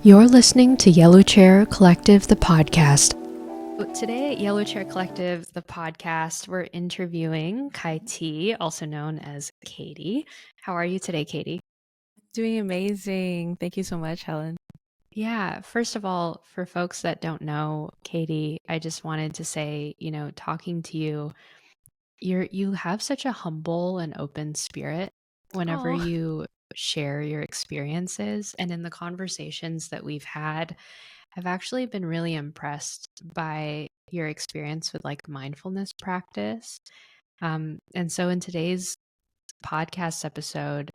You're listening to Yellow Chair Collective, the podcast. Today at Yellow Chair Collective, the podcast, we're interviewing Kai T, also known as Katie. How are you today, Katie? Doing amazing. Thank you so much, Helen. Yeah, first of all, for folks that don't know Katie, I just wanted to say, talking to you, you have such a humble and open spirit whenever Oh, you share your experiences. And in the conversations that we've had, I've actually been really impressed by your experience with like mindfulness practice. And so in today's podcast episode,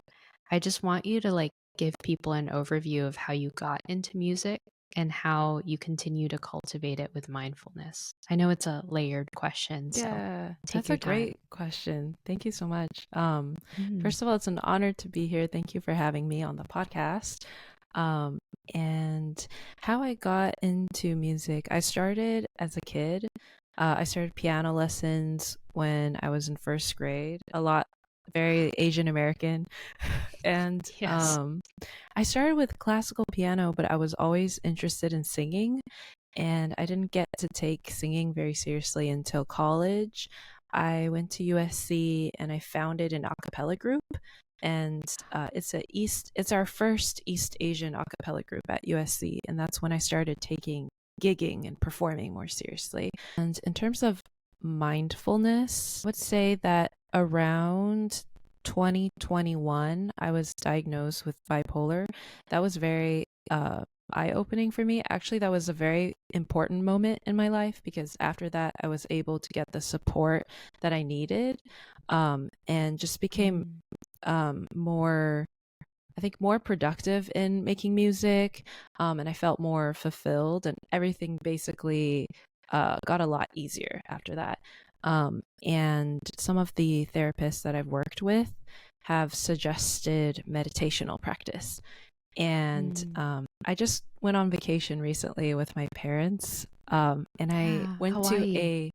I just want you to like give people an overview of how you got into music and how you continue to cultivate it with mindfulness. I know it's a layered question, so yeah, take that's your a time. great question. Thank you so much. Mm. First of all, it's an honor to be here. Thank you for having me on the podcast. Um, and how I got into music, I started as a kid. I started piano lessons when I was in first grade. A lot, very Asian American, and Yes. I started with classical piano, but I was always interested in singing. And I didn't get to take singing very seriously until college. I went to USC and I founded an a cappella group, and it's our first East Asian a cappella group at USC, and that's when I started taking gigging and performing more seriously. And in terms of mindfulness, I would say that around 2021, I was diagnosed with bipolar. That was very eye-opening for me. Actually, that was a very important moment in my life because after that, I was able to get the support that I needed, and just became Mm. more, I think, more productive in making music, and I felt more fulfilled, and everything basically got a lot easier after that. And some of the therapists that I've worked with have suggested meditational practice. And Mm. I just went on vacation recently with my parents, and I Yeah, went to Hawaii.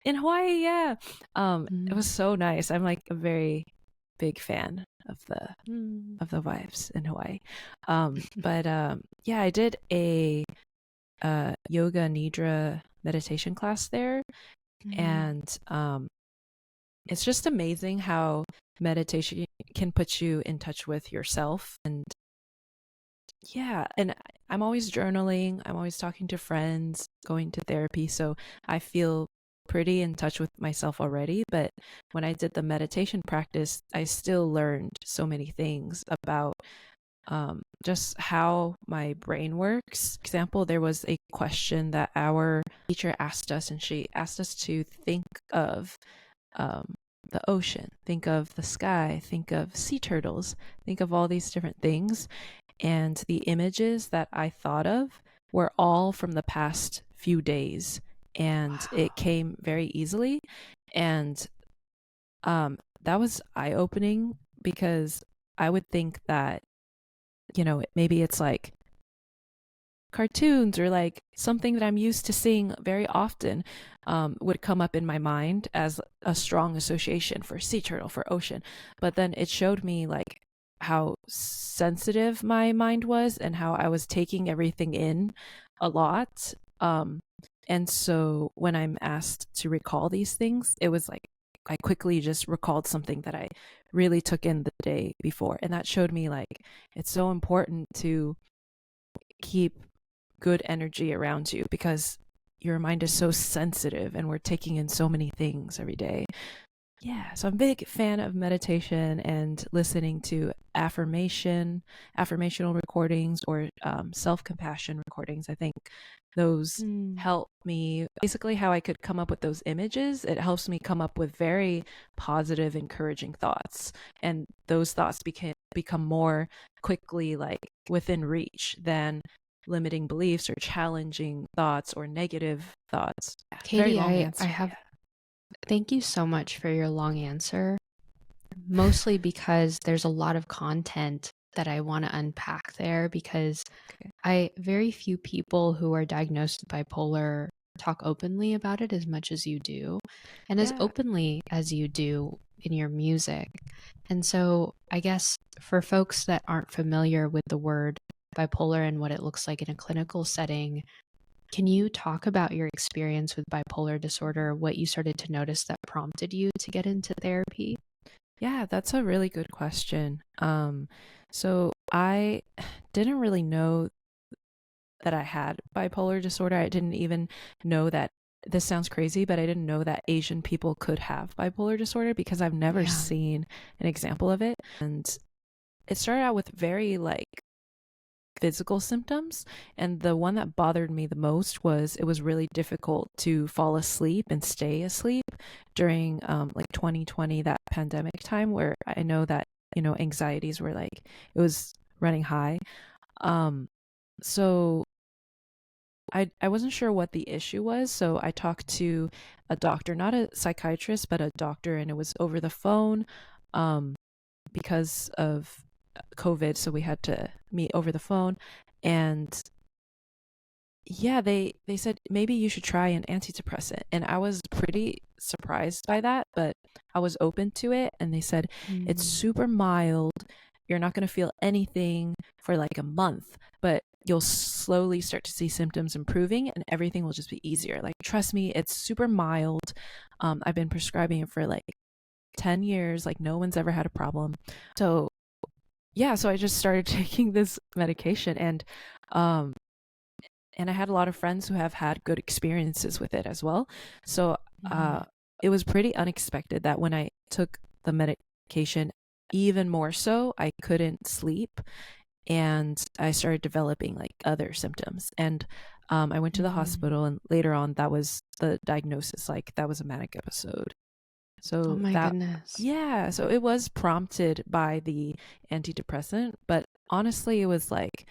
in Hawaii. Yeah, it was Mm. so nice. I'm like a very big fan Mm. of the vibes in Hawaii. But yeah, I did a yoga nidra meditation class there, Mm. and it's just amazing how meditation can put you in touch with yourself. And yeah, and I'm always journaling, I'm always talking to friends, going to therapy, so I feel pretty in touch with myself already. But when I did the meditation practice, I still learned so many things about just how my brain works. For example, there was a question that our teacher asked us, and she asked us to think of um, the ocean, think of the sky, think of sea turtles, think of all these different things. And the images that I thought of were all from the past few days, and it Wow. came very easily. And that was eye opening because I would think that, maybe it's like cartoons or like something that I'm used to seeing very often, would come up in my mind as a strong association for sea turtle, for ocean. But then it showed me like how sensitive my mind was and how I was taking everything in a lot. And so when I'm asked to recall these things, it was like I quickly just recalled something that I really took in the day before. And that showed me like it's so important to keep good energy around you because your mind is so sensitive and we're taking in so many things every day. Yeah, so I'm a big fan of meditation and listening to affirmational recordings, or self-compassion recordings. I think those Mm. help me. Basically, how I could come up with those images, it helps me come up with very positive, encouraging thoughts, and those thoughts become more quickly like within reach than limiting beliefs or challenging thoughts or negative thoughts. Yeah, very Katie, long I answer. have Yeah. thank you so much for your long answer, mostly because there's a lot of content that I want to unpack there because Okay. I very few people who are diagnosed with bipolar talk openly about it as much as you do and as Yeah. openly as you do in your music. And so I guess for folks that aren't familiar with the word bipolar and what it looks like in a clinical setting. Can you talk about your experience with bipolar disorder, what you started to notice that prompted you to get into therapy? Yeah, that's a really good question. So I didn't really know that I had bipolar disorder. I didn't even know that this sounds crazy, but I didn't know that Asian people could have bipolar disorder because I've never Yeah. seen an example of it. And it started out with very like physical symptoms. And the one that bothered me the most was it was really difficult to fall asleep and stay asleep during like 2020, that pandemic time where I know that, anxieties were like, it was running high. So I wasn't sure what the issue was. So I talked to a doctor, not a psychiatrist, but a doctor, and it was over the phone um, because of COVID. So we had to meet over the phone. And yeah, they said maybe you should try an antidepressant. And I was pretty surprised by that, but I was open to it. And they said it's Mm. super mild. You're not going to feel anything for like a month, but you'll slowly start to see symptoms improving and everything will just be easier. Like, trust me, it's super mild. I've been prescribing it for like 10 years. Like, no one's ever had a problem. So, yeah, so I just started taking this medication um, and I had a lot of friends who have had good experiences with it as well. So Mhm. uh, it was pretty unexpected that when I took the medication, even more so, I couldn't sleep and I started developing like other symptoms. And I went to the Mm. hospital, and later on, that was the diagnosis. Like, that was a manic episode. Oh So my that, goodness. yeah, so it was prompted by the antidepressant, but honestly, it was like,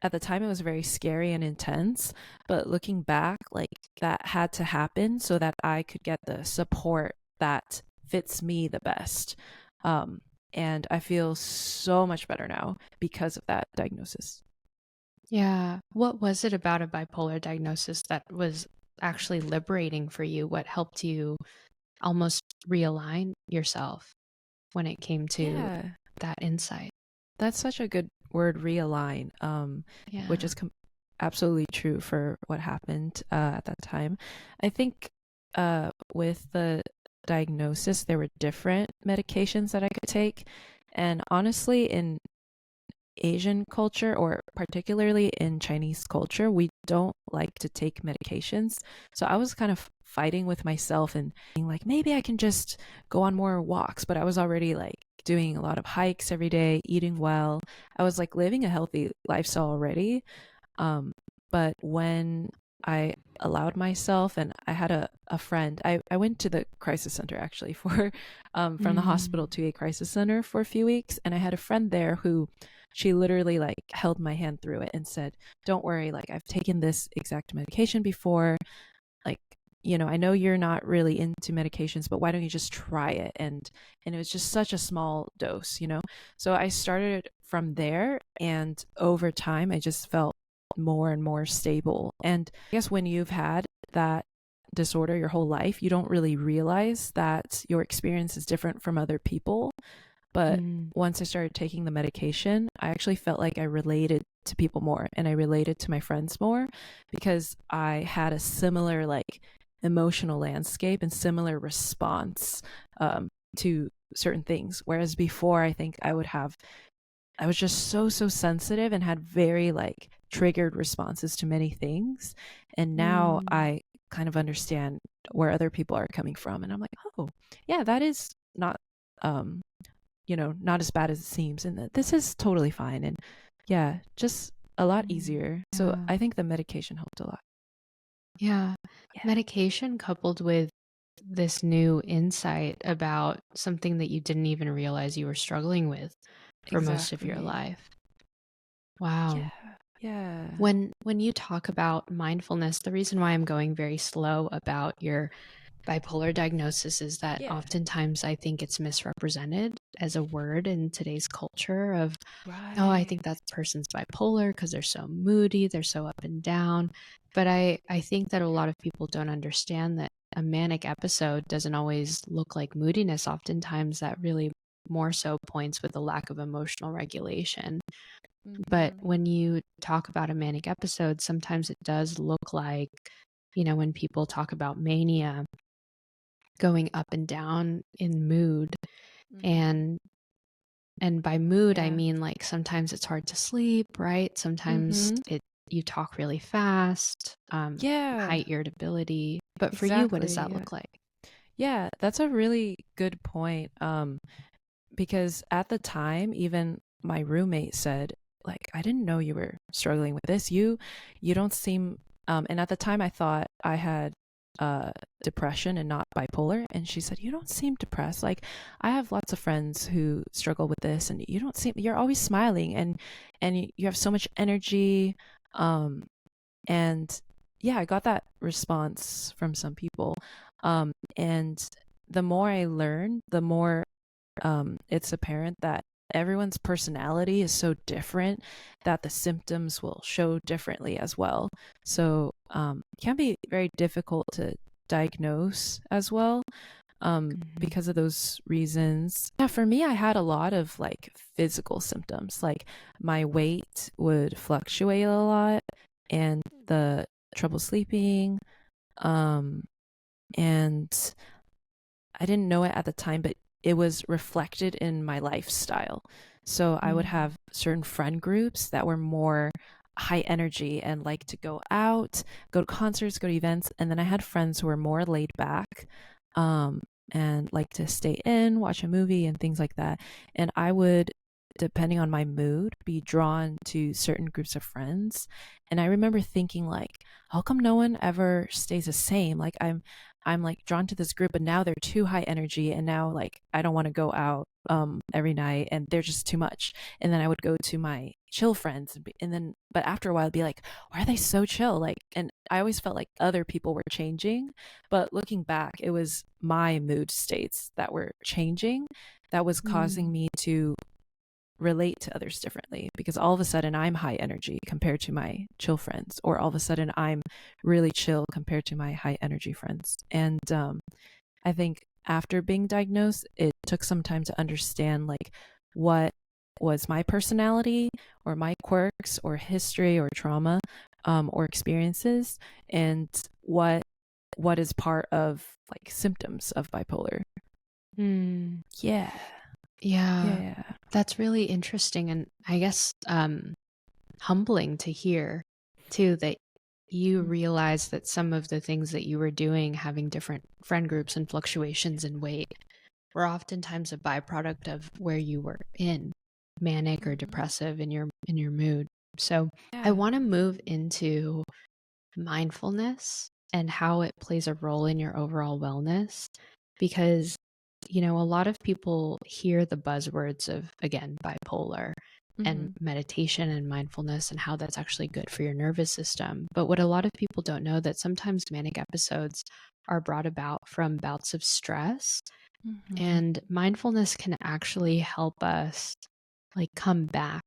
at the time it was very scary and intense, but looking back, like, that had to happen so that I could get the support that fits me the best. um and I feel so much better now because of that diagnosis. Yeah. What was it about a bipolar diagnosis that was actually liberating for you? What helped you almost realign yourself when it came to Yeah, that insight? that's such a good word, realign, which Yeah. is absolutely true for what happened at that time. I think with the diagnosis, there were different medications that I could take. And honestly, in Asian culture, or particularly in Chinese culture, we don't like to take medications. So I was kind of fighting with myself and being like, maybe I can just go on more walks. But I was already like doing a lot of hikes every day, eating well. I was like living a healthy lifestyle already. Um, but when I allowed myself, and I had a friend, I went to the crisis center actually for from the Mm. hospital to a crisis center for a few weeks, and I had a friend there who, she literally like held my hand through it and said, don't worry, like, I've taken this exact medication before. Like, I know you're not really into medications, but why don't you just try it? And it was just such a small dose, so I started from there, and over time I just felt more and more stable. And I guess when you've had that disorder your whole life, you don't really realize that your experience is different from other people. But Mm. once I started taking the medication, I actually felt like I related to people more, and I related to my friends more because I had a similar like emotional landscape and similar response to certain things. Whereas before, I think I was just so sensitive and had very like triggered responses to many things. And now Mm. I kind of understand where other people are coming from. And I'm like, oh, yeah, that is not um not as bad as it seems, and that this is totally fine. And yeah, just a lot Mm. easier. So Yeah. I think the medication helped a lot. Yeah. Yeah, Medication coupled with this new insight about something that you didn't even realize you were struggling with for most of your exactly. life. Wow. Yeah, yeah, When you talk about mindfulness, the reason why I'm going very slow about your bipolar diagnosis is that yeah. oftentimes I think it's misrepresented as a word in today's culture of, oh, I Right. think that person's bipolar because they're so moody, they're so up and down. But I think that a lot of people don't understand that a manic episode doesn't always look like moodiness. Oftentimes that really more so points with a lack of emotional regulation. But Mm-hmm. when you talk about a manic episode, sometimes it does look like, when people talk about mania, going up and down in mood. Mm-hmm. And by mood, I Yeah. mean like sometimes it's hard to sleep, right? Sometimes Mm-hmm. you talk really fast, Yeah, high irritability. But for you, what does exactly. that Yeah. look like? Yeah, that's a really good point. Because at the time, even my roommate said, like, I didn't know you were struggling with this. You don't seem and at the time I thought I had depression and not bipolar. And she said, you don't seem depressed. Like, I have lots of friends who struggle with this, and you don't seem, you're always smiling, and you have so much energy. Um and yeah, I got that response from some people. And the more I learn, the more it's apparent that everyone's personality is so different that the symptoms will show differently as well. So it can be very difficult to diagnose as well, Mhm. because of those reasons. Yeah, for me, I had a lot of like physical symptoms. Like my weight would fluctuate a lot, and the trouble sleeping. Um, and I didn't know it at the time, but it was reflected in my lifestyle. So I would Mm. have certain friend groups that were more high energy and like to go out, go to concerts, go to events. And then I had friends who were more laid back, um, and like to stay in, watch a movie, and things like that. And I would, depending on my mood, be drawn to certain groups of friends. And I remember thinking, like, how come no one ever stays the same? Like, I'm like drawn to this group, but now they're too high energy, and now like I don't want to go out every night, and they're just too much. And then I would go to my chill friends, and then but after a while I'd be like, why are they so chill? Like, and I always felt like other people were changing, but looking back, it was my mood states that were changing, that was causing Mm. me to relate to others differently, because all of a sudden I'm high energy compared to my chill friends, or all of a sudden I'm really chill compared to my high energy friends. And I think after being diagnosed, it took some time to understand like what was my personality, or my quirks, or history, or trauma, or experiences, and what is part of like symptoms of bipolar. Mm. Yeah. Yeah, Yeah. that's really interesting. And I guess humbling to hear too that you realize that some of the things that you were doing, having different friend groups and fluctuations in weight, were oftentimes a byproduct of where you were in manic or Mm-hmm. depressive in your mood. So I Yeah. want to move into mindfulness and how it plays a role in your overall wellness because a lot of people hear the buzzwords of again bipolar and Mm-hmm. meditation and mindfulness and how that's actually good for your nervous system. But what a lot of people don't know that sometimes manic episodes are brought about from bouts of stress, Mm-hmm. and mindfulness can actually help us like come back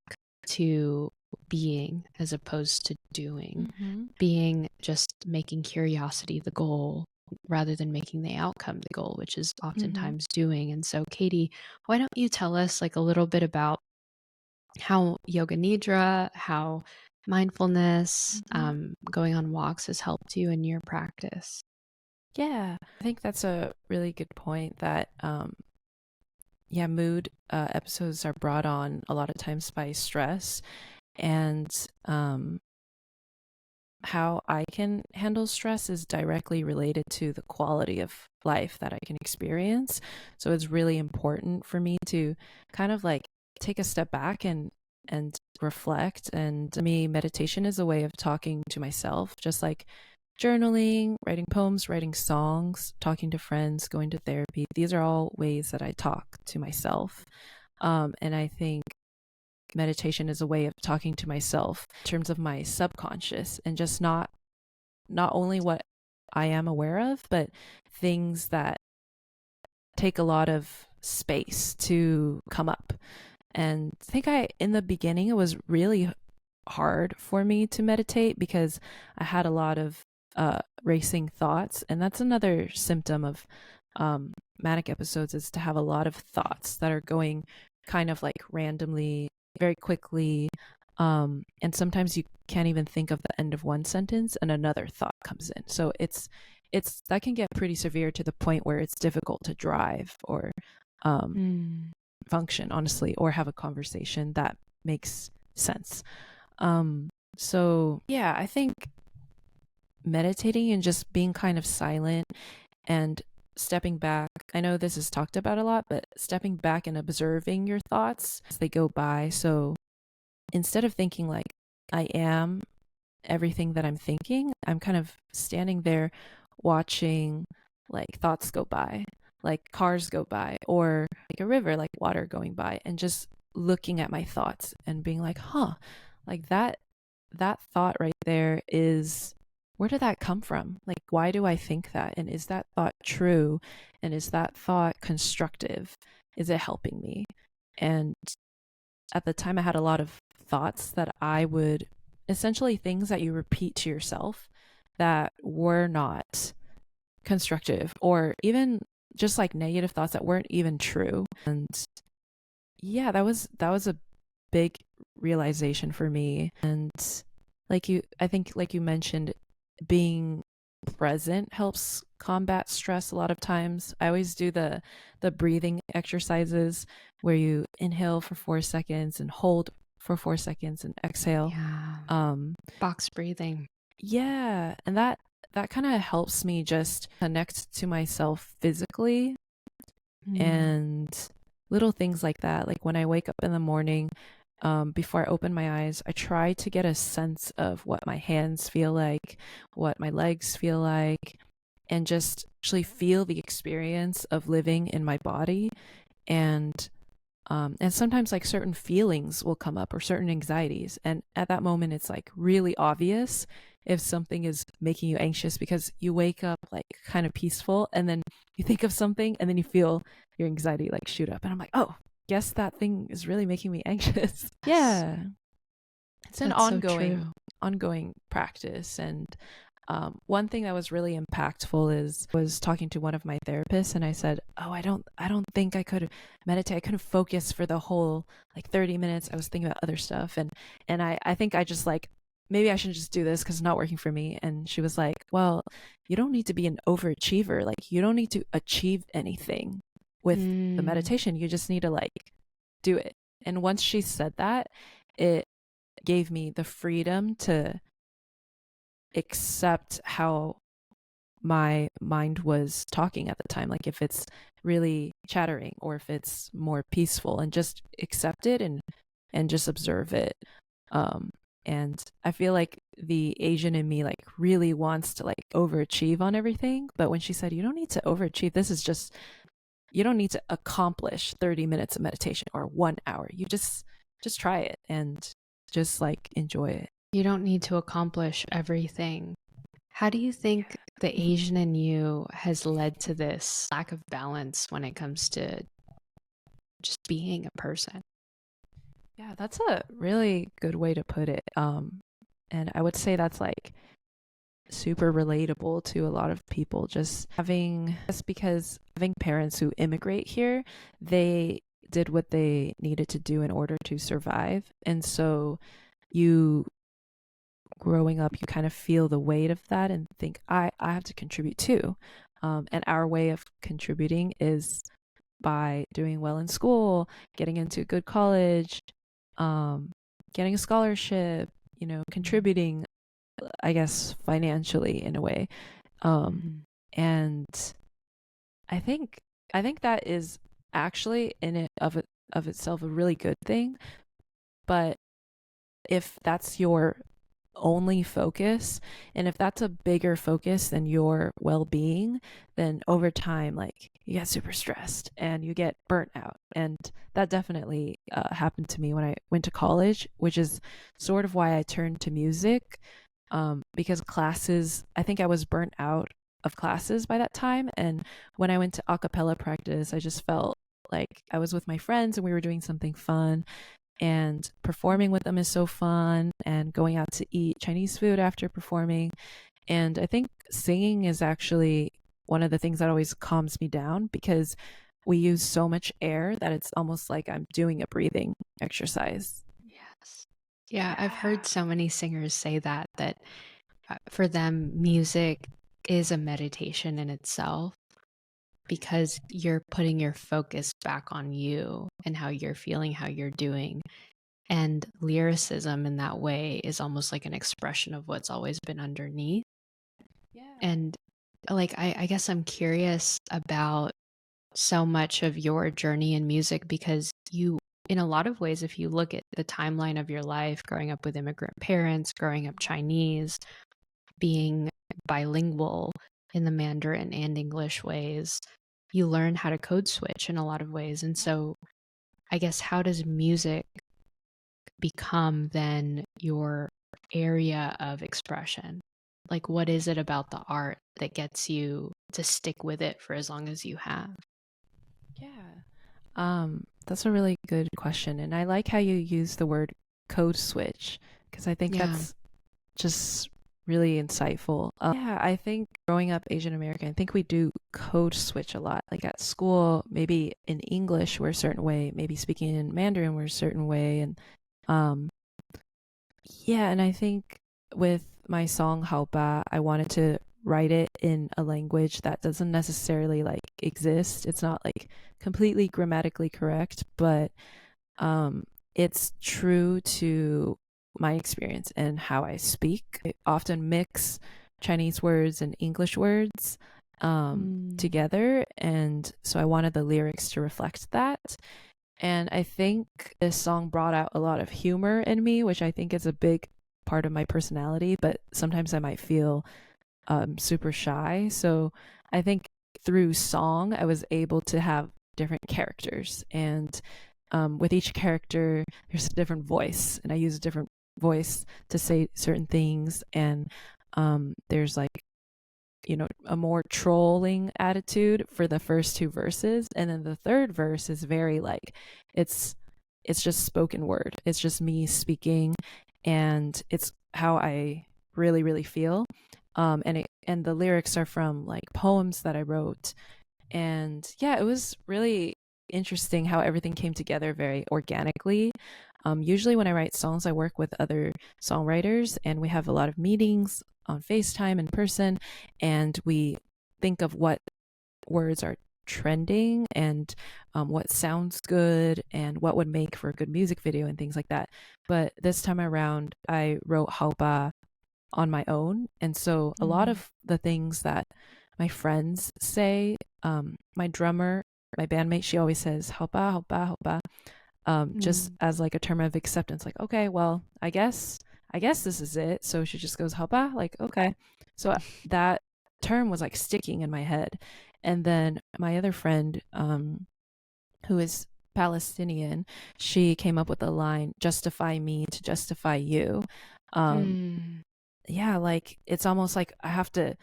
to being as opposed to doing. Mm-hmm. Being just making curiosity the goal rather than making the outcome the goal, which is Mm-hmm. oftentimes doing. And so, Katie, why don't you tell us like a little bit about how yoga nidra, how mindfulness, Mm-hmm. going on walks has helped you in your practice? Yeah, I think that's a really good point that yeah, mood episodes are brought on a lot of times by stress, and how I can handle stress is directly related to the quality of life that I can experience. So it's really important for me to kind of like take a step back and reflect. And to me, meditation is a way of talking to myself, just like journaling, writing poems, writing songs, talking to friends, going to therapy. These are all ways that I talk to myself. And I think meditation is a way of talking to myself in terms of my subconscious, and just not only what I am aware of, but things that take a lot of space to come up. And I think in the beginning, it was really hard for me to meditate because I had a lot of racing thoughts. And that's another symptom of manic episodes, is to have a lot of thoughts that are going kind of like randomly, very quickly. And sometimes you can't even think of the end of one sentence and another thought comes in. So it's that can get pretty severe to the point where it's difficult to drive or um, Mm. function, honestly, or have a conversation that makes sense. So yeah, I think meditating and just being kind of silent and stepping back. I know this is talked about a lot, but stepping back and observing your thoughts as they go by. So instead of thinking like I am everything that I'm thinking, I'm kind of standing there watching like thoughts go by, like cars go by, or like a river, like water going by, and just looking at my thoughts and being like, huh, like that thought right there is, where did that come from? Like, why do I think that? And is that thought true? And is that thought constructive? Is it helping me? And at the time, I had a lot of thoughts that I would, essentially things that you repeat to yourself that were not constructive, or even just like negative thoughts that weren't even true. And yeah, that was a big realization for me. And I think like you mentioned, being present helps combat stress a lot of times. I always do the breathing exercises where you inhale for 4 seconds and hold for 4 seconds and exhale. Yeah. Um Box breathing. yeah, and that kind of helps me just connect to myself physically, Mm. and little things like that. Like when I wake up in the morning, before I open my eyes, I try to get a sense of what my hands feel like, what my legs feel like, and just actually feel the experience of living in my body. And sometimes like certain feelings will come up or certain anxieties, and at that moment it's like really obvious if something is making you anxious, because you wake up like kind of peaceful and then you think of something and then you feel your anxiety like shoot up, and I'm like, oh, guess that thing is really making me anxious. Yes. Yeah, it's an That's so true. ongoing practice. And one thing that was really impactful is was talking to one of my therapists, and I said, oh, I don't think I could meditate. I couldn't focus for the whole like 30 minutes. I was thinking about other stuff, and I think I just like, maybe I should just do this because it's not working for me. And she was like, well, you don't need to be an overachiever. Like, you don't need to achieve anything with the Mm. meditation. You just need to like do it. And once she said that, it gave me the freedom to accept how my mind was talking at the time, like if it's really chattering or if it's more peaceful, and just accept it and just observe it. And I feel like the Asian in me like really wants to like overachieve on everything, but when she said you don't need to overachieve, this is just, you don't need to accomplish 30 minutes of meditation or 1 hour. You just try it and just like enjoy it. You don't need to accomplish everything. How do you think the Asian in you has led to this lack of balance when it comes to just being a person? Yeah, that's a really good way to put it. And I would say that's like super relatable to a lot of people. Just because having parents who immigrate here, they did what they needed to do in order to survive. And so you growing up, you kind of feel the weight of that and think, I have to contribute too. And our way of contributing is by doing well in school, getting into a good college, getting a scholarship, contributing, I guess, financially in a way. Um, Mm-hmm. and I think I think that is actually of itself a really good thing. But if that's your only focus, and if that's a bigger focus than your well-being, then over time like you get super stressed and you get burnt out. And that definitely happened to me when I went to college, which is sort of why I turned to music, because classes, I think I was burnt out of classes by that time. And when I went to a cappella practice, I just felt like I was with my friends and we were doing something fun, and performing with them is so fun, and going out to eat Chinese food after performing. And I think singing is actually one of the things that always calms me down, because we use so much air that it's almost like I'm doing a breathing exercise. Yes. Yeah, I've Yeah. heard so many singers say that for them, music is a meditation in itself because you're putting your focus back on you and how you're feeling, how you're doing. And lyricism in that way is almost like an expression of what's always been underneath. Yeah. And like, I guess I'm curious about so much of your journey in music because you, in a lot of ways, if you look at the timeline of your life, growing up with immigrant parents, growing up Chinese, being bilingual in the Mandarin and English ways, you learn how to code switch in a lot of ways. And so, I guess, how does music become then your area of expression? Like, what is it about the art that gets you to stick with it for as long as you have? Yeah. That's a really good question. And I like how you use the word code switch because I think Yeah. that's just really insightful. Yeah, I think growing up Asian American, I think we do code switch a lot. Like at school, maybe in English we're a certain way, maybe speaking in Mandarin we're a certain way. And um, yeah, and I think with my song Haoba, I wanted to write it in a language that doesn't necessarily like exist. It's not like completely grammatically correct, but um, it's true to my experience and how I speak. I often mix Chinese words and English words Mm. together, and so I wanted the lyrics to reflect that. And I think this song brought out a lot of humor in me, which I think is a big part of my personality, but sometimes I might feel super shy. So I think through song, I was able to have different characters. And with each character, there's a different voice, and I use a different voice to say certain things. And there's like, a more trolling attitude for the first two verses. And then the third verse is very like, it's, it's just spoken word. It's just me speaking, and it's how I really, really feel. And the lyrics are from like poems that I wrote. And yeah, it was really interesting how everything came together very organically. Usually, when I write songs, I work with other songwriters, and we have a lot of meetings on FaceTime in person, and we think of what words are trending and what sounds good and what would make for a good music video and things like that. But this time around, I wrote Haoba on my own. And so a lot Mm. of the things that my friends say, my drummer, my bandmate, she always says, Haoba, Haoba, Haoba, just Mm. as like a term of acceptance, like, okay, well, I guess this is it. So she just goes, Haoba, like, okay. So that term was like sticking in my head. And then my other friend, who is Palestinian, she came up with a line, justify me to justify you. Um, Mm. yeah, like it's almost like I have to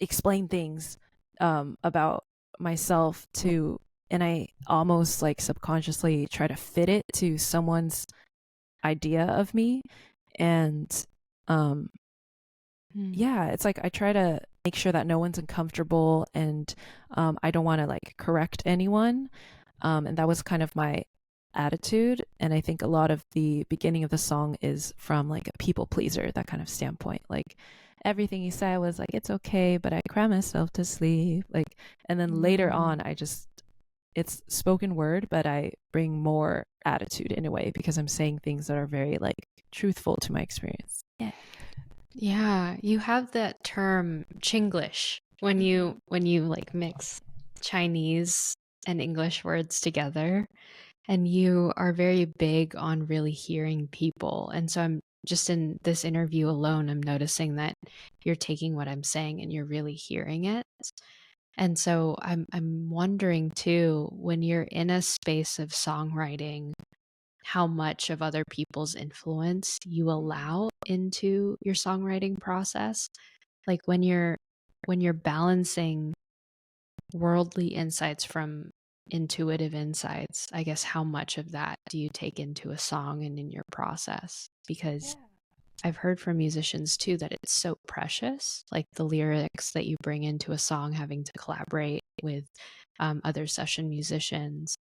explain things about myself to, and I almost like subconsciously try to fit it to someone's idea of me. And um Mm. yeah, it's like I try to make sure that no one's uncomfortable, and I don't want to like correct anyone. And that was kind of my attitude. And I think a lot of the beginning of the song is from like a people pleaser, that kind of standpoint. Like everything you say was like, it's okay, but I cry myself to sleep. Like, and then later Mm. on, it's spoken word, but I bring more attitude in a way because I'm saying things that are very like truthful to my experience. Yeah. Yeah, you have that term Chinglish when you like mix Chinese and English words together, and you are very big on really hearing people. And so I'm just in this interview alone, I'm noticing that you're taking what I'm saying and you're really hearing it. And so I'm wondering too, when you're in a space of songwriting, how much of other people's influence you allow into your songwriting process. Like when you're balancing worldly insights from intuitive insights, I guess how much of that do you take into a song and in your process? Because Yeah. I've heard from musicians too that it's so precious, like the lyrics that you bring into a song, having to collaborate with other session musicians.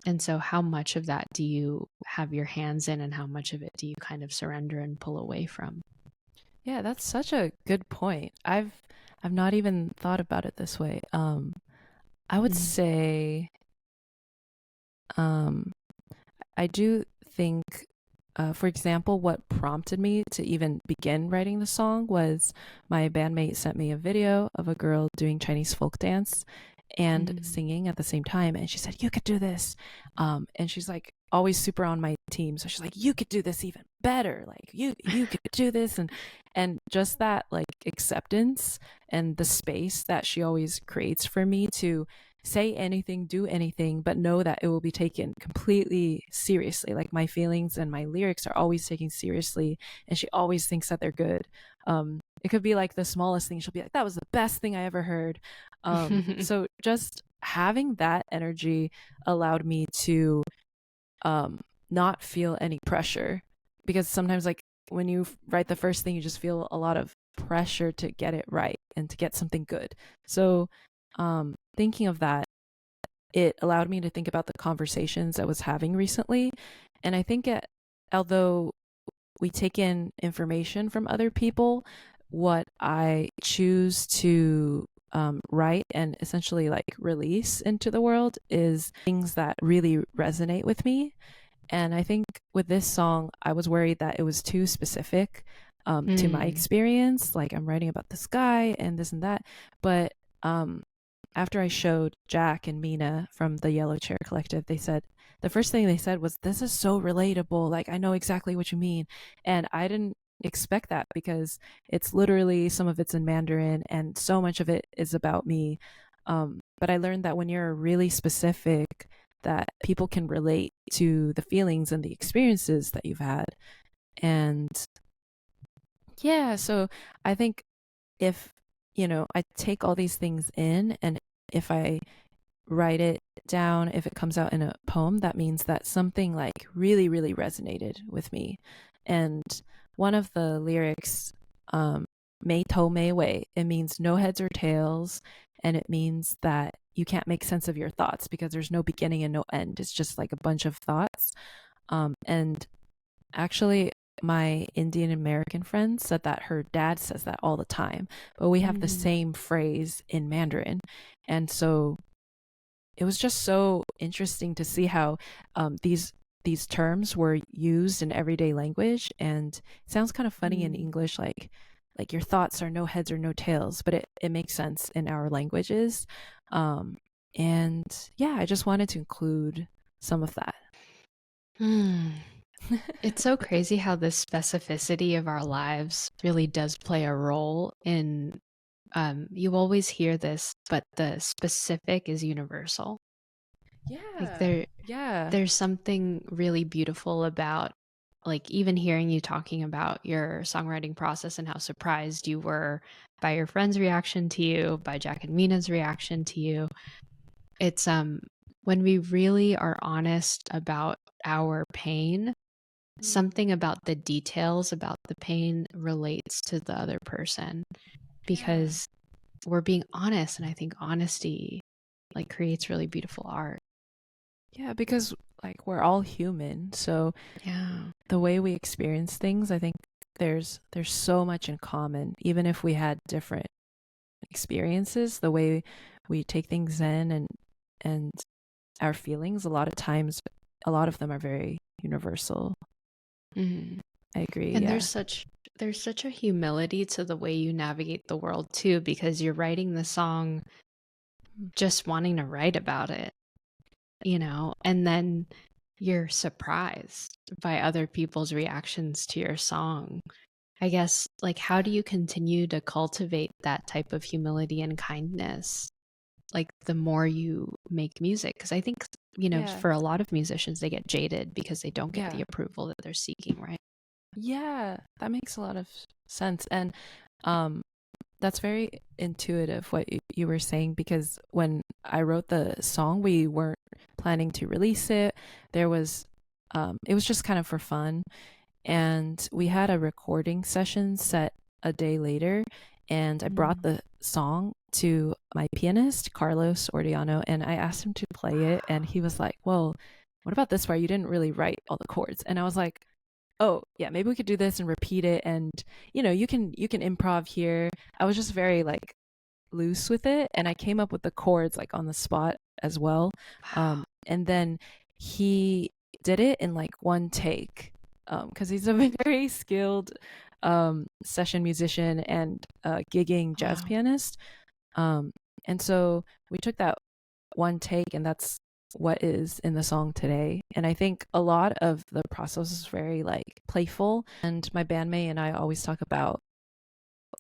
And so, how much of that do you have your hands in, and how much of it do you kind of surrender and pull away from? Yeah, that's such a good point. I've not even thought about it this way. I would Mm. say um I do think, for example, what prompted me to even begin writing the song was my bandmate sent me a video of a girl doing Chinese folk dance and Mm. singing at the same time. And she said, "You could do this." And she's like always super on my team. So she's like, "You could do this even better. Like you could do this." And just that like acceptance and the space that she always creates for me to say anything, do anything, but know that it will be taken completely seriously. Like my feelings and my lyrics are always taken seriously, and she always thinks that they're good. It could be like the smallest thing. She'll be like, "That was the best thing I ever heard." So just having that energy allowed me to um, not feel any pressure, because sometimes like when you write the first thing, you just feel a lot of pressure to get it right and to get something good. So thinking of that, it allowed me to think about the conversations I was having recently. And I think although we take in information from other people, what I choose to write and essentially like release into the world is things that really resonate with me. And I think with this song, I was worried that it was too specific to my Mm. experience. Like I'm writing about this guy and this and that. But after I showed Jack and Mina from the Yellow Chair Collective, they said, the first thing they said was, "This is so relatable. Like, I know exactly what you mean." And I didn't expect that because it's literally some of it's in Mandarin and so much of it is about me. But I learned that when you're really specific, that people can relate to the feelings and the experiences that you've had. And yeah, so I think if, I take all these things in, and if I write it down, if it comes out in a poem, that means that something like really, really resonated with me. And one of the lyrics, Mei To Mei Wei, it means no heads or tails. And it means that you can't make sense of your thoughts because there's no beginning and no end. It's just like a bunch of thoughts. And actually, my Indian American friend said that her dad says that all the time, but we have the Mm. same phrase in Mandarin. And so it was just so interesting to see how these terms were used in everyday language. And it sounds kind of funny in Mm. English, like your thoughts are no heads or no tails, but it makes sense in our languages. And yeah, I just wanted to include some of that. Mm. It's so crazy how the specificity of our lives really does play a role in, you always hear this, but the specific is universal. Like Yeah. Yeah. there's something really beautiful about, like, even hearing you talking about your songwriting process and how surprised you were by your friend's reaction to you, by Jack and Mina's reaction to you. It's when we really are honest about our pain, Mm. something about the details about the pain relates to the other person, Yeah. because we're being honest, and I think honesty like creates really beautiful art. Yeah, because like we're all human, so Yeah. the way we experience things, I think there's so much in common, even if we had different experiences. The way we take things in and our feelings, a lot of times, a lot of them are very universal. Mhm. I agree. And Yeah. there's such a humility to the way you navigate the world too, because you're writing the song just wanting to write about it, and then you're surprised by other people's reactions to your song. I guess, like, how do you continue to cultivate that type of humility and kindness, like, the more you make music? Because I think, Yeah. for a lot of musicians, they get jaded because they don't get Yeah. the approval that they're seeking, right? Yeah, that makes a lot of sense. And um that's very intuitive what you were saying, because when I wrote the song, we weren't planning to release it. There was it was just kind of for fun, and we had a recording session set a day later, and I brought Mm. the song to my pianist, Carlos Ordiano, and I asked him to play it. And he was like, well, what about this part? You didn't really write all the chords. And I was like, oh yeah, maybe we could do this and repeat it. And you can improv here. I was just very like loose with it, and I came up with the chords like on the spot as well. Wow. And then he did it in like one take, because he's a very skilled session musician and gigging jazz Wow. pianist. um, and so we took that one take, and that's what is in the song today. And I think a lot of the process is very like playful, and my bandmate and I always talk about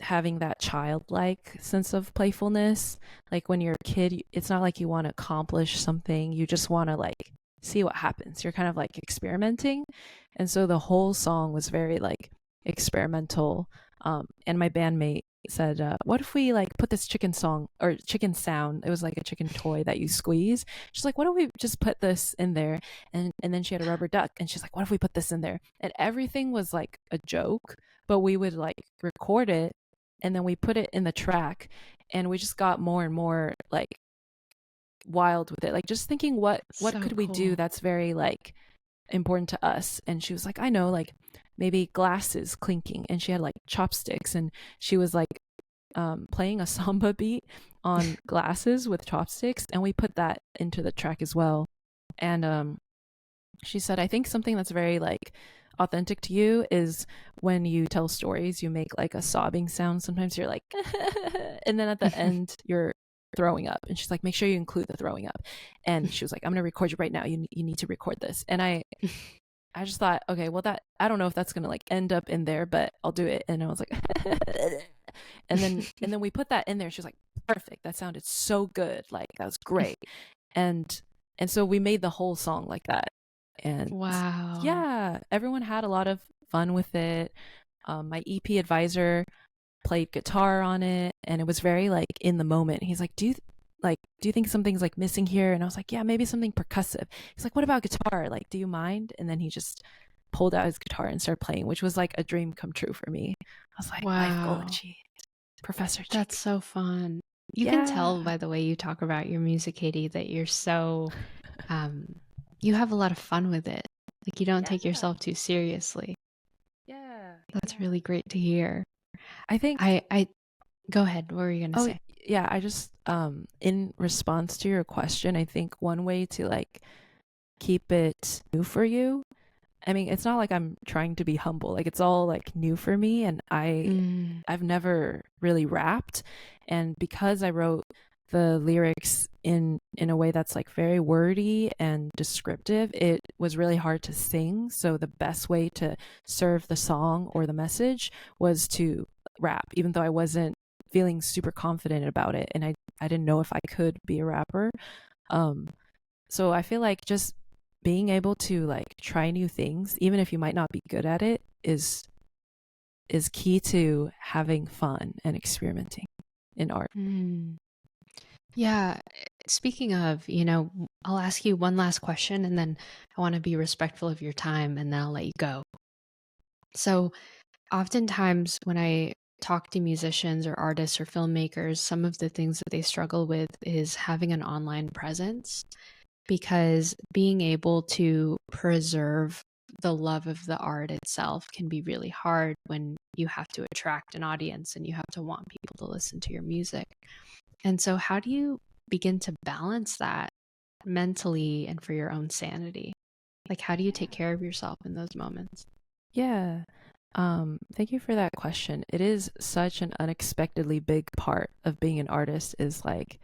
having that childlike sense of playfulness. Like when you're a kid, it's not like you want to accomplish something, you just want to like see what happens. You're kind of like experimenting. And so the whole song was very like experimental. And my bandmate said, what if we like put this chicken song or chicken sound? It was like a chicken toy that you squeeze. She's like, what if we just put this in there? And then she had a rubber duck, and she's like, what if we put this in there? And everything was like a joke, but we would like record it, and then we put it in the track, and we just got more and more like wild with it, like just thinking what So could we do cool. that's very like important to us. And she was like, I know, like maybe glasses clinking, and she had like chopsticks, and she was like playing a samba beat on glasses with chopsticks, and we put that into the track as well. And she said, I think something that's very like authentic to you is when you tell stories, you make like a sobbing sound. Sometimes you're like, and then at the end, you're throwing up. And she's like, make sure you include the throwing up. And she was like, I'm going to record you right now. You need to record this. And I just thought, okay, well, that I don't know if that's going to like end up in there, but I'll do it. And I was like, and then we put that in there. She was like, perfect. That sounded so good. Like that was great. And and so we made the whole song like that. And Wow. yeah, everyone had a lot of fun with it. My EP advisor played guitar on it, and it was very like in the moment. He's like, do you think something's like missing here? And I was like, yeah, maybe something percussive. He's like, what about guitar? Like, do you mind? And then he just pulled out his guitar and started playing, which was like a dream come true for me. I was like, life goal Wow. achieved. Professor That's achieved. so fun. You can tell Yeah. by the way you talk about your music, Katie, that you're so um you have a lot of fun with it. Like you don't take Yeah. yourself too seriously. Yeah. That's Yeah. really great to hear. I think I go ahead. What were you gonna Oh, say? yeah, I just in response to your question, I think one way to like keep it new for you. I mean, it's not like I'm trying to be humble. Like it's all like new for me, and Mm, I've never really rapped. And because I wrote the lyrics in a way that's like very wordy and descriptive, it was really hard to sing. So the best way to serve the song or the message was to rap, even though I wasn't feeling super confident about it, and I didn't know if I could be a rapper. Um so I feel like just being able to like try new things, even if you might not be good at it, is key to having fun and experimenting in art. mm. Yeah. Speaking of, I'll ask you one last question and then I want to be respectful of your time and then I'll let you go. So, oftentimes when I talk to musicians or artists or filmmakers, some of the things that they struggle with is having an online presence because being able to preserve the love of the art itself can be really hard when you have to attract an audience and you have to want people to listen to your music. And so, how do you begin to balance that mentally and for your own sanity? Like, how do you take care of yourself in those moments? Yeah. Thank you for that question. It is such an unexpectedly big part of being an artist is like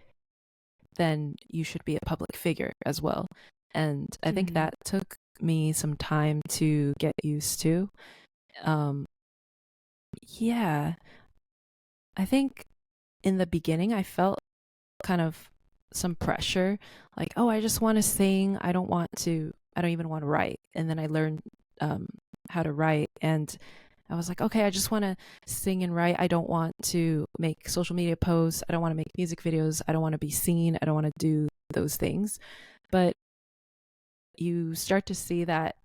then you should be a public figure as well. And I think Mm, that took me some time to get used to. Um yeah, I think in the beginning I felt kind of some pressure, like, oh, I just want to sing, I don't even want to write. And then I learned um how to write, and I was like, okay, I just want to sing and write. I don't want to make social media posts, I don't want to make music videos, I don't want to be seen, I don't want to do those things. But you start to see that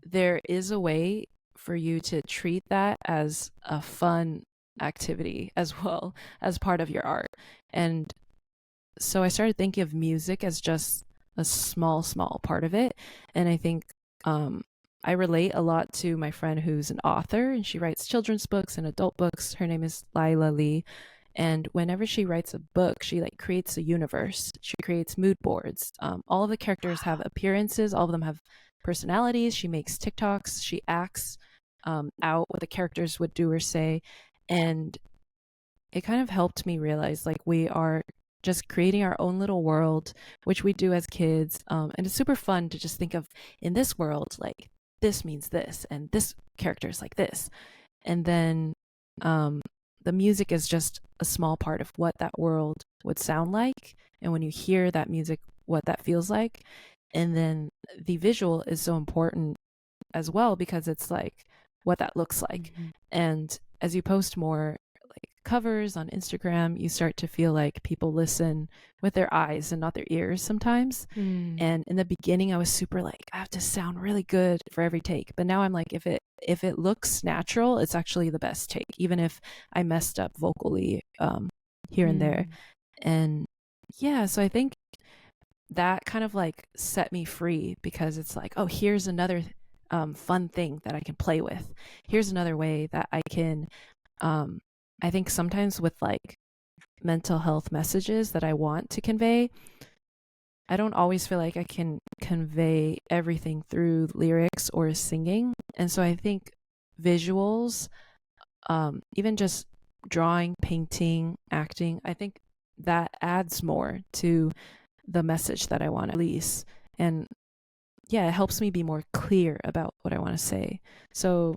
there is a way for you to treat that as a fun activity as well as part of your art. And so I started thinking of music as just a small part of it. And I think I relate a lot to my friend who's an author, and she writes children's books and adult books. Her name is Lila Lee. And whenever she writes a book, she like creates a universe. She creates mood boards. All of the characters have appearances. All of them have personalities. She makes TikToks. She acts out what the characters would do or say. And it kind of helped me realize like we are just creating our own little world, which we do as kids. And it's super fun to just think of in this world, like this means this, and this character is like this. And then the music is just a small part of what that world would sound like. And when you hear that music, what that feels like. And then the visual is so important as well because it's like what that looks like. Mm-hmm. And as you post more like covers on Instagram, you start to feel like people listen with their eyes and not their ears sometimes. Mm. And in the beginning, I was super like, I have to sound really good for every take. But now I'm like, if it looks natural, it's actually the best take, even if I messed up vocally here and there. And yeah, so I think that kind of like set me free because it's like, oh, here's another fun thing that I can play with. Here's another way that I can, I think sometimes with like mental health messages that I want to convey, I don't always feel like I can convey everything through lyrics or singing. And so I think visuals, even just drawing, painting, acting, I think that adds more to the message that I want to release. And yeah, it helps me be more clear about what I want to say. So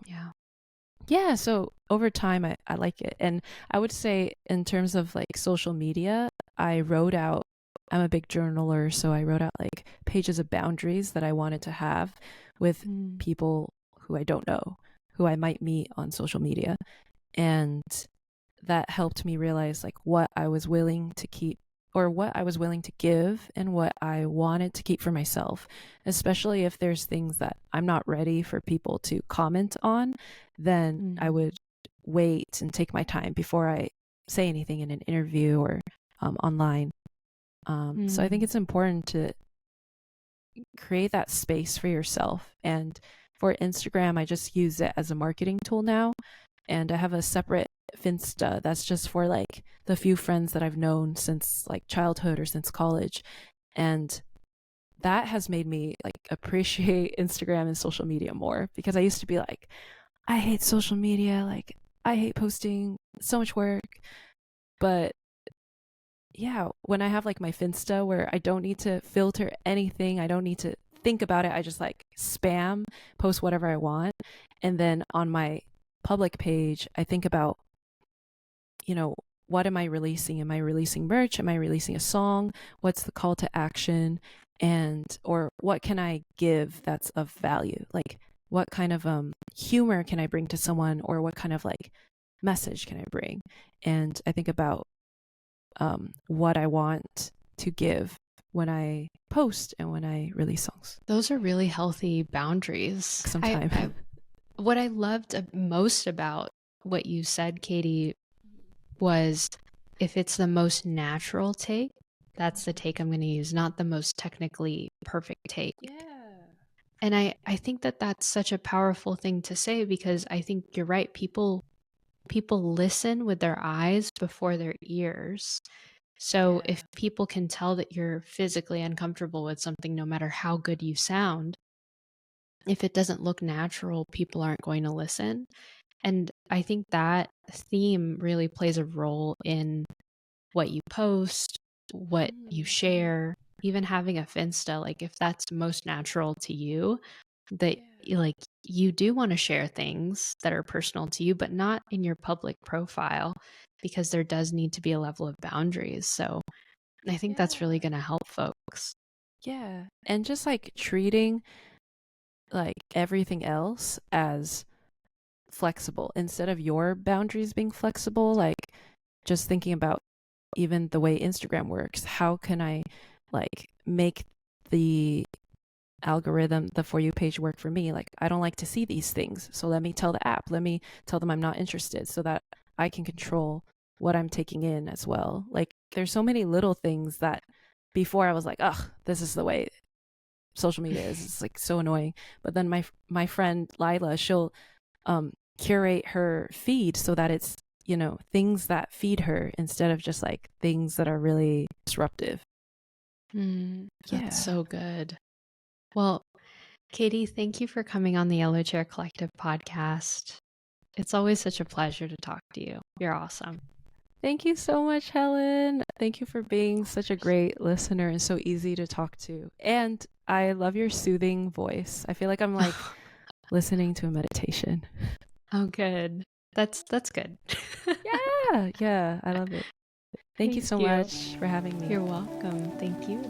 yeah, so over time I like it. And I would say in terms of like social media, I wrote out, I'm a big journaler, so I wrote out like pages of boundaries that I wanted to have with people who I don't know, who I might meet on social media. And that helped me realize like what I was willing to keep or what I was willing to give and what I wanted to keep for myself, especially if there's things that I'm not ready for people to comment on, then I would wait and take my time before I say anything in an interview or online. So I think it's important to create that space for yourself. And for Instagram, I just use it as a marketing tool now. And I have a separate Finsta that's just for like the few friends that I've known since like childhood or since college. And that has made me like appreciate Instagram and social media more because I used to be like, I hate social media, like I hate posting, so much work. But yeah, when I have like my Finsta where I don't need to filter anything, I don't need to think about it, I just like spam, post whatever I want. And then on my public page, I think about, you know, what am I releasing? Am I releasing merch? Am I releasing a song? What's the call to action? And or what can I give that's of value? Like what kind of humor can I bring to someone, or what kind of like message can I bring? And I think about what I want to give when I post and when I release songs. Those are really healthy boundaries. Sometimes. What I loved most about what you said, Katie, was if it's the most natural take, that's the take I'm going to use, not the most technically perfect take. Yeah. And I think that that's such a powerful thing to say because I think you're right. People listen with their eyes before their ears. So if people can tell that you're physically uncomfortable with something, no matter how good you sound, if it doesn't look natural, people aren't going to listen. And I think that theme really plays a role in what you post, what you share, even having a Finsta, like if that's most natural to you, that like you do want to share things that are personal to you, but not in your public profile because there does need to be a level of boundaries. So I think that's really going to help folks. Yeah. And just like treating like everything else as flexible instead of your boundaries being flexible, like just thinking about even the way Instagram works. How can I like make the algorithm, the For You page work for me? Like I don't like to see these things. So let me tell the app, let me tell them I'm not interested so that I can control what I'm taking in as well. Like there's so many little things that before I was like, ugh, this is the way social media is. It's like so annoying. But then my friend Lila, she'll curate her feed so that it's, you know, things that feed her instead of just like things that are really disruptive. That's Yeah. so good. Well, Katie, thank you for coming on the Yellow Chair Collective podcast. It's always such a pleasure to talk to you. You're awesome. Thank you so much, Helen. Thank you for being such a great listener and so easy to talk to. And I love your soothing voice. I feel like I'm like listening to a meditation. Oh, good. That's good. Yeah, I love it. Thank you Thank so you. much for having me. You're welcome. Thank you.